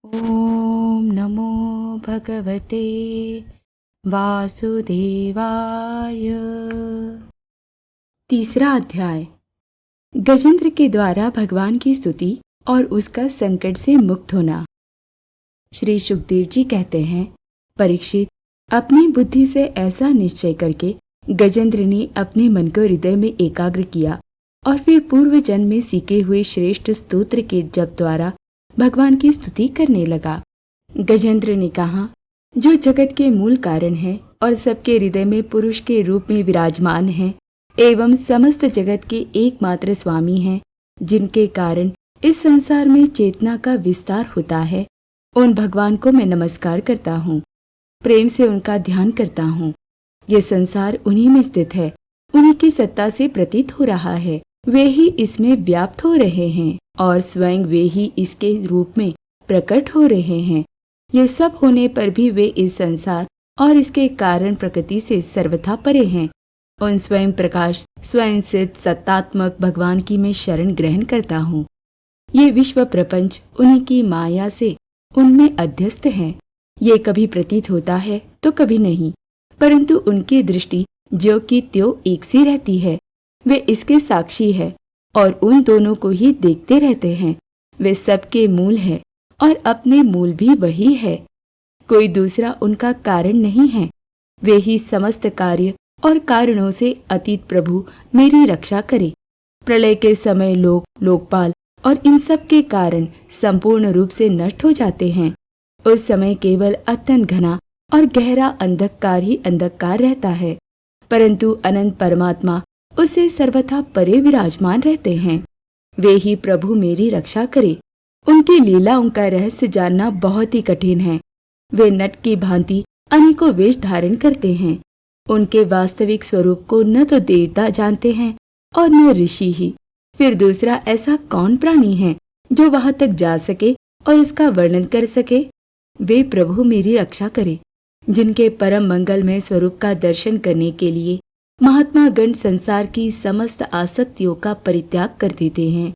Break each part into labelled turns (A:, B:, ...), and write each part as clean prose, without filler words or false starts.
A: ओम नमो भगवते वासुदेवाय। तीसरा अध्याय। गजेंद्र के द्वारा भगवान की स्तुति और उसका संकट से मुक्त होना। श्री सुखदेव जी कहते हैं, परीक्षित, अपनी बुद्धि से ऐसा निश्चय करके गजेंद्र ने अपने मन को हृदय में एकाग्र किया और फिर पूर्व जन्म में सीखे हुए श्रेष्ठ स्तोत्र के जप द्वारा भगवान की स्तुति करने लगा। गजेंद्र ने कहा, जो जगत के मूल कारण है और सबके हृदय में पुरुष के रूप में विराजमान है एवं समस्त जगत के एकमात्र स्वामी हैं, जिनके कारण इस संसार में चेतना का विस्तार होता है, उन भगवान को मैं नमस्कार करता हूँ, प्रेम से उनका ध्यान करता हूँ। ये संसार उन्हीं में स्थित है, उन्हीं की सत्ता से प्रतीत हो रहा है, वे ही इसमें व्याप्त हो रहे हैं और स्वयं वे ही इसके रूप में प्रकट हो रहे हैं। ये सब होने पर भी वे इस संसार और इसके कारण प्रकृति से सर्वथा परे हैं। उन स्वयं प्रकाश स्वयं सिद्ध सत्तात्मक भगवान की मैं शरण ग्रहण करता हूँ। ये विश्व प्रपंच उन्हीं की माया से उनमें अध्यस्त है। ये कभी प्रतीत होता है तो कभी नहीं, परंतु उनकी दृष्टि ज्यों की त्यों एक सी रहती है। वे इसके साक्षी है और उन दोनों को ही देखते रहते हैं। वे सबके मूल है और अपने मूल भी वही है, कोई दूसरा उनका कारण नहीं है। वे ही समस्त कार्य और कारणों से अतीत प्रभु मेरी रक्षा करे। प्रलय के समय लोक, लोकपाल और इन सब के कारण संपूर्ण रूप से नष्ट हो जाते हैं। उस समय केवल अत्यंत घना और गहरा अंधकार ही अंधकार रहता है, परंतु अनंत परमात्मा उससे सर्वथा परे विराजमान रहते हैं। वे ही प्रभु मेरी रक्षा करे। उनकी लीलाओं का रहस्य जानना बहुत ही कठिन है। वे नट की भांति अनेकों वेश धारण करते हैं। उनके वास्तविक स्वरूप को न तो देवता जानते हैं और न ऋषि ही। फिर दूसरा ऐसा कौन प्राणी है जो वहां तक जा सके और उसका वर्णन कर सके। वे प्रभु मेरी रक्षा करे, जिनके परम मंगलमय स्वरूप का दर्शन करने के लिए महात्मा गण संसार की समस्त आसक्तियों का परित्याग कर देते हैं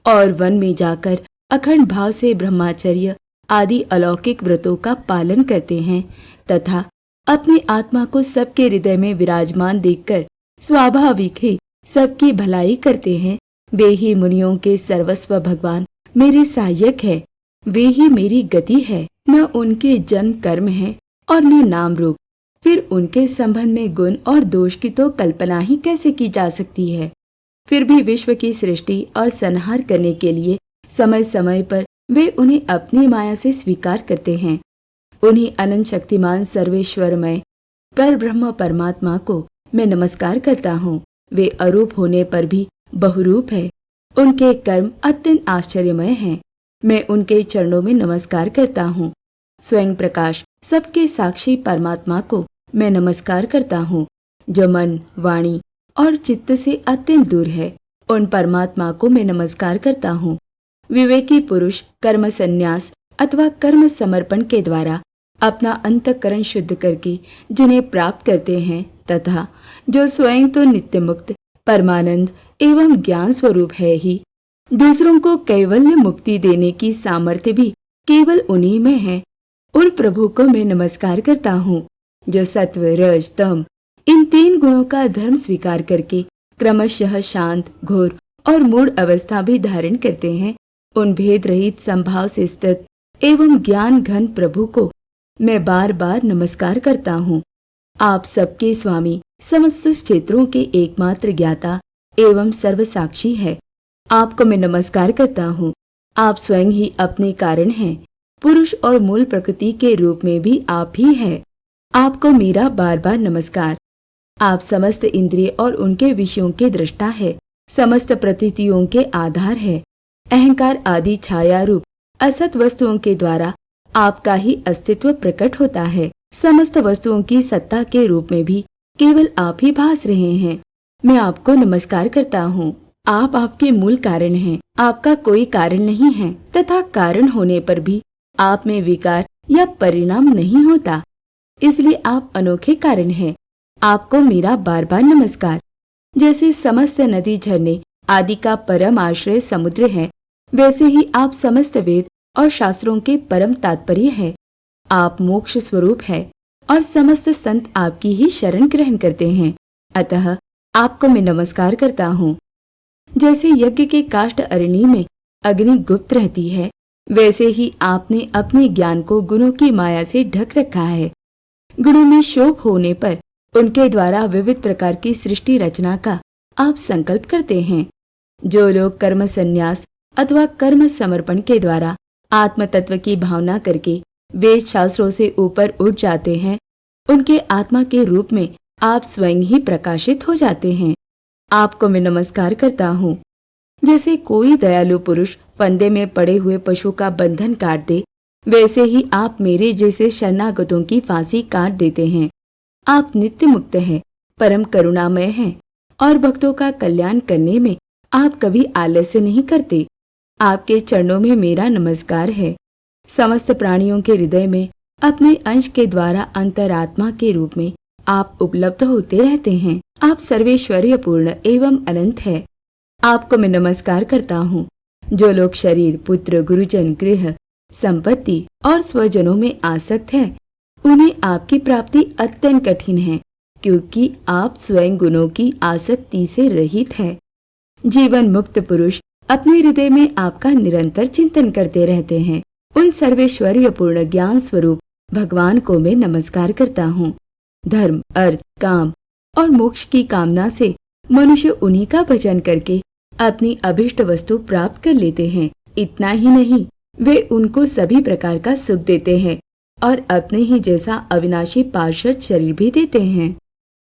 A: और वन में जाकर अखंड भाव से ब्रह्मचर्य आदि अलौकिक व्रतों का पालन करते हैं तथा अपनी आत्मा को सबके हृदय में विराजमान देखकर स्वाभाविक ही सबकी भलाई करते हैं। वे ही मुनियों के सर्वस्व भगवान मेरे सहायक है। वे ही मेरी गति है, न उनके जन्म कर्म है और न नाम रूप। फिर उनके संबंध में गुण और दोष की तो कल्पना ही कैसे की जा सकती है। फिर भी विश्व की सृष्टि और संहार करने के लिए समय समय पर वे उन्हें अपनी माया से स्वीकार करते हैं। उन्हीं अनंत शक्तिमान सर्वेश्वरमय पर ब्रह्म परमात्मा को मैं नमस्कार करता हूँ। वे अरूप होने पर भी बहुरूप है। उनके कर्म अत्यंत आश्चर्यमय हैं। मैं उनके चरणों में नमस्कार करता हूँ। स्वयं प्रकाश सबके साक्षी परमात्मा को मैं नमस्कार करता हूँ, जो मन, वाणी और चित्त से अत्यंत दूर है। उन परमात्मा को मैं नमस्कार करता हूँ। विवेकी पुरुष कर्म संन्यास अथवा कर्म समर्पण के द्वारा अपना अंतःकरण शुद्ध करके जिन्हें प्राप्त करते हैं तथा जो स्वयं तो नित्य मुक्त परमानंद एवं ज्ञान स्वरूप है ही, दूसरों को कैवल्य मुक्ति देने की सामर्थ्य भी केवल उन्हीं में है। उन प्रभु को मैं नमस्कार करता हूँ, जो सत्व, रज, तम इन तीन गुणों का धर्म स्वीकार करके क्रमशः शांत, घोर और मूढ़ अवस्था भी धारण करते हैं। उन भेद रहित संभाव से स्थित एवं ज्ञान घन प्रभु को मैं बार बार नमस्कार करता हूँ। आप सबके स्वामी, समस्त क्षेत्रों के एकमात्र ज्ञाता एवं सर्वसाक्षी है। आपको मैं नमस्कार करता हूँ। आप स्वयं ही अपने कारण हैं। पुरुष और मूल प्रकृति के रूप में भी आप ही है। आपको मेरा बार बार नमस्कार। आप समस्त इंद्रिय और उनके विषयों के दृष्टा है, समस्त प्रतीतियों के आधार है। अहंकार आदि छाया रूप असत वस्तुओं के द्वारा आपका ही अस्तित्व प्रकट होता है। समस्त वस्तुओं की सत्ता के रूप में भी केवल आप ही भास रहे हैं। मैं आपको नमस्कार करता हूँ। आप आपके मूल कारण हैं। आपका कोई कारण नहीं है तथा कारण होने पर भी आप में विकार या परिणाम नहीं होता, इसलिए आप अनोखे कारण हैं। आपको मेरा बार बार नमस्कार। जैसे समस्त नदी झरने आदि का परम आश्रय समुद्र है, वैसे ही आप समस्त वेद और शास्त्रों के परम तात्पर्य है। आप मोक्ष स्वरूप है और समस्त संत आपकी ही शरण ग्रहण करते हैं, अतः आपको मैं नमस्कार करता हूँ। जैसे यज्ञ के काष्ठ अरणी में अग्नि गुप्त रहती है, वैसे ही आपने अपने ज्ञान को गुणों की माया से ढक रखा है। गुणों में शोभ होने पर उनके द्वारा विविध प्रकार की सृष्टि रचना का आप संकल्प करते हैं। जो लोग कर्म संन्यास अथवा कर्म समर्पण के द्वारा आत्म तत्व की भावना करके वेद शास्त्रों से ऊपर उठ जाते हैं, उनके आत्मा के रूप में आप स्वयं ही प्रकाशित हो जाते हैं। आपको मैं नमस्कार करता हूँ। जैसे कोई दयालु पुरुष फंदे में पड़े हुए पशु का बंधन काट दे, वैसे ही आप मेरे जैसे शरणागतों की फांसी काट देते हैं। आप नित्य मुक्त हैं, परम करुणामय हैं और भक्तों का कल्याण करने में आप कभी आलस्य नहीं करते। आपके चरणों में मेरा नमस्कार है। समस्त प्राणियों के हृदय में अपने अंश के द्वारा अंतरात्मा के रूप में आप उपलब्ध होते रहते हैं। आप सर्वैश्वर्य पूर्ण एवं अनंत है। आपको मैं नमस्कार करता हूँ। जो लोग शरीर, पुत्र, गुरुजन, गृह, संपत्ति और स्वजनों में आसक्त हैं, उन्हें आपकी प्राप्ति अत्यंत कठिन है, क्योंकि आप स्वयं गुणों की आसक्ति से रहित है। जीवन मुक्त पुरुष अपने हृदय में आपका निरंतर चिंतन करते रहते हैं। उन सर्वैश्वर्य पूर्ण ज्ञान स्वरूप भगवान को मैं नमस्कार करता हूँ। धर्म, अर्थ, काम और मोक्ष की कामना से मनुष्य उन्हीं का भजन करके अपनी अभिष्ट वस्तु प्राप्त कर लेते हैं। इतना ही नहीं, वे उनको सभी प्रकार का सुख देते हैं और अपने ही जैसा अविनाशी पार्षद शरीर भी देते हैं।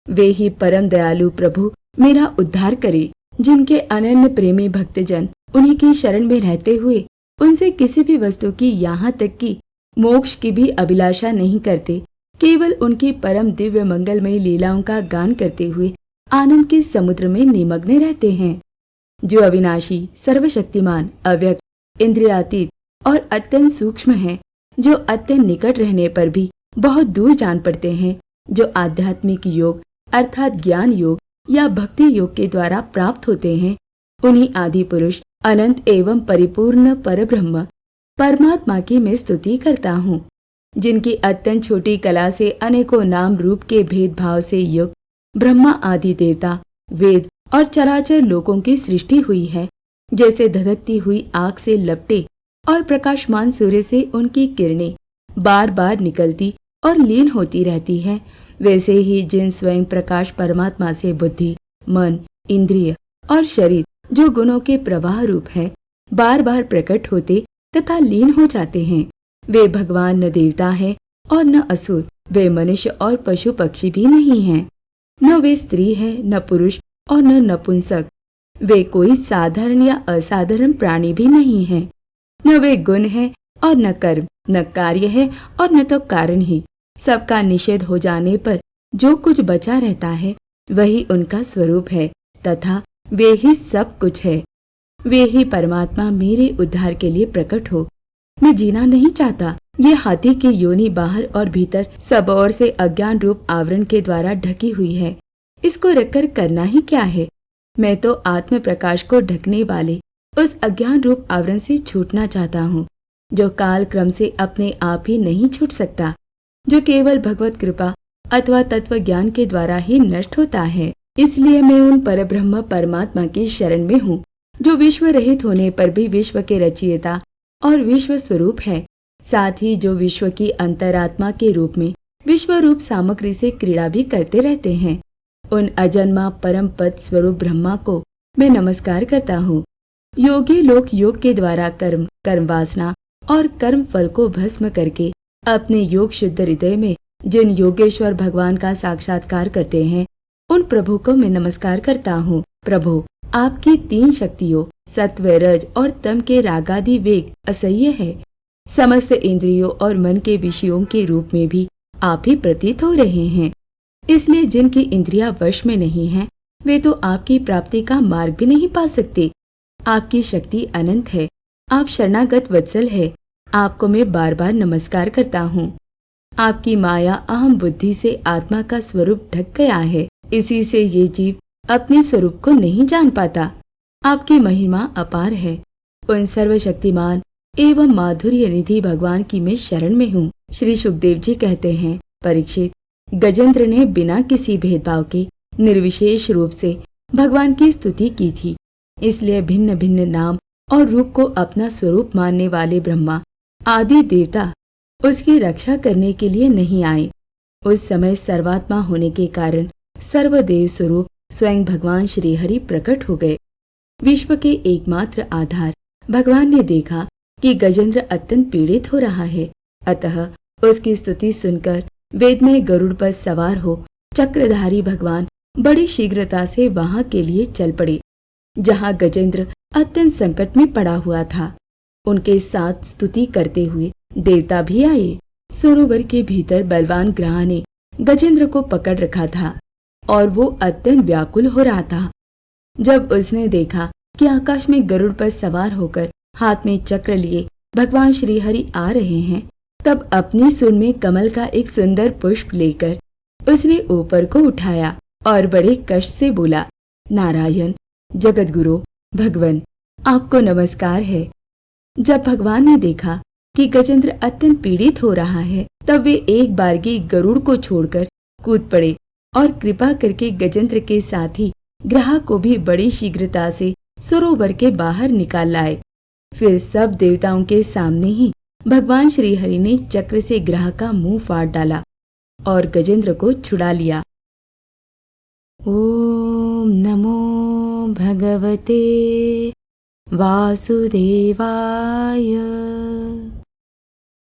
A: वे ही परम दयालु प्रभु मेरा उद्धार करे। जिनके अनन्य प्रेमी भक्तजन उन्हीं की शरण में रहते हुए उनसे किसी भी वस्तु की, यहाँ तक कि मोक्ष की भी अभिलाषा नहीं करते, केवल उनकी परम दिव्य मंगलमयी लीलाओं का गान करते हुए आनंद के समुद्र में निमग्न रहते हैं। जो अविनाशी, सर्वशक्तिमान, अव्यक्त, इंद्रियातीत और अत्यंत सूक्ष्म है, जो अत्यंत निकट रहने पर भी बहुत दूर जान पड़ते हैं, जो आध्यात्मिक योग अर्थात ज्ञान योग या भक्ति योग के द्वारा प्राप्त होते हैं, उन्हीं आदि पुरुष अनंत एवं परिपूर्ण परब्रह्म परमात्मा की मैं स्तुति करता हूँ। जिनकी अत्यंत छोटी कला से अनेकों नाम रूप के भेदभाव से युक्त ब्रह्मा आदि देवता, वेद और चराचर लोकों की सृष्टि हुई है। जैसे धधकती हुई आग से लपटे और प्रकाशमान सूर्य से उनकी किरणें बार बार निकलती और लीन होती रहती है, वैसे ही जिन स्वयं प्रकाश परमात्मा से बुद्धि, मन, इंद्रिय और शरीर जो गुणों के प्रवाह रूप है, बार बार प्रकट होते तथा लीन हो जाते हैं, वे भगवान न देवता है और न असुर। वे मनुष्य और पशु पक्षी भी नहीं हैं। न वे स्त्री है, न पुरुष और न नपुंसक। वे कोई साधारण या असाधारण प्राणी भी नहीं है। न वे गुण है और न कर्म, न कार्य है और न तो कारण ही। सबका निषेध हो जाने पर जो कुछ बचा रहता है वही उनका स्वरूप है तथा वे ही सब कुछ है। वे ही परमात्मा मेरे उद्धार के लिए प्रकट हो। मैं जीना नहीं चाहता। ये हाथी की योनि बाहर और भीतर सब ओर से अज्ञान रूप आवरण के द्वारा ढकी हुई है। इसको रखकर करना ही क्या है। मैं तो आत्म प्रकाश को ढकने वाले उस अज्ञान रूप आवरण से छूटना चाहता हूँ, जो काल क्रम से अपने आप ही नहीं छूट सकता, जो केवल भगवत कृपा अथवा तत्व ज्ञान के द्वारा ही नष्ट होता है। इसलिए मैं उन परब्रह्म परमात्मा की शरण में हूँ, जो विश्व रहित होने पर भी विश्व के रचयिता और विश्व स्वरूप है, साथ ही जो विश्व की अंतरात्मा के रूप में विश्व रूप सामग्री से क्रीड़ा भी करते रहते हैं। उन अजन्मा परम पद स्वरूप ब्रह्मा को मैं नमस्कार करता हूँ। योगी लोग योग के द्वारा कर्म, कर्म वासना और कर्म फल को भस्म करके अपने योग शुद्ध हृदय में जिन योगेश्वर भगवान का साक्षात्कार करते हैं, उन प्रभु को मैं नमस्कार करता हूँ। प्रभु, आपकी 3 शक्तियों सत्व, रज और तम के रागादि वेग असह्य है। समस्त इंद्रियों और मन के विषयों के रूप में भी आप ही प्रतीत हो रहे हैं। इसलिए जिनकी इंद्रियां वश में नहीं है, वे तो आपकी प्राप्ति का मार्ग भी नहीं पा सकते। आपकी शक्ति अनंत है। आप शरणागत वत्सल है। आपको मैं बार बार नमस्कार करता हूँ। आपकी माया अहम बुद्धि से आत्मा का स्वरूप ढक गया है। इसी से ये जीव अपने स्वरूप को नहीं जान पाता। आपकी महिमा अपार है। उन सर्वशक्तिमान एवं माधुर्य निधि भगवान की मैं शरण में हूँ। श्री सुखदेव जी कहते हैं, परीक्षित, गजेंद्र ने बिना किसी भेदभाव के निर्विशेष रूप से भगवान की स्तुति की थी। इसलिए भिन्न भिन्न नाम और रूप को अपना स्वरूप मानने वाले ब्रह्मा आदि देवता उसकी रक्षा करने के लिए नहीं आए। उस समय सर्वात्मा होने के कारण सर्वदेव स्वरूप स्वयं भगवान श्री हरि प्रकट हो गए। विश्व के एकमात्र आधार भगवान ने देखा कि गजेंद्र अत्यंत पीड़ित हो रहा है, अतः उसकी स्तुति सुनकर वेद में गरुड़ पर सवार हो चक्रधारी भगवान बड़ी शीघ्रता से वहां के लिए चल पड़े, जहां गजेंद्र अत्यंत संकट में पड़ा हुआ था। उनके साथ स्तुति करते हुए देवता भी आए। सरोवर के भीतर बलवान ग्रह ने गजेंद्र को पकड़ रखा था और वो अत्यंत व्याकुल हो रहा था। जब उसने देखा कि आकाश में गरुड़ पर सवार होकर हाथ में चक्र लिए भगवान श्री हरि आ रहे हैं, तब अपनी सूंड में कमल का एक सुंदर पुष्प लेकर उसने ऊपर को उठाया और बड़े कष्ट से बोला, नारायण, जगत गुरु, भगवान, आपको नमस्कार है। जब भगवान ने देखा कि गजेंद्र अत्यंत पीड़ित हो रहा है, तब वे एक बारगी गरुड़ को छोड़कर कूद पड़े और कृपा करके गजेंद्र के साथ ही ग्रह को भी बड़ी शीघ्रता से सरोवर के बाहर निकाल लाए। फिर सब देवताओं के सामने ही भगवान श्री हरि ने चक्र से ग्रह का मुंह फाड़ डाला और गजेंद्र को छुड़ा लिया। ओम नमो भगवते वासुदेवाय।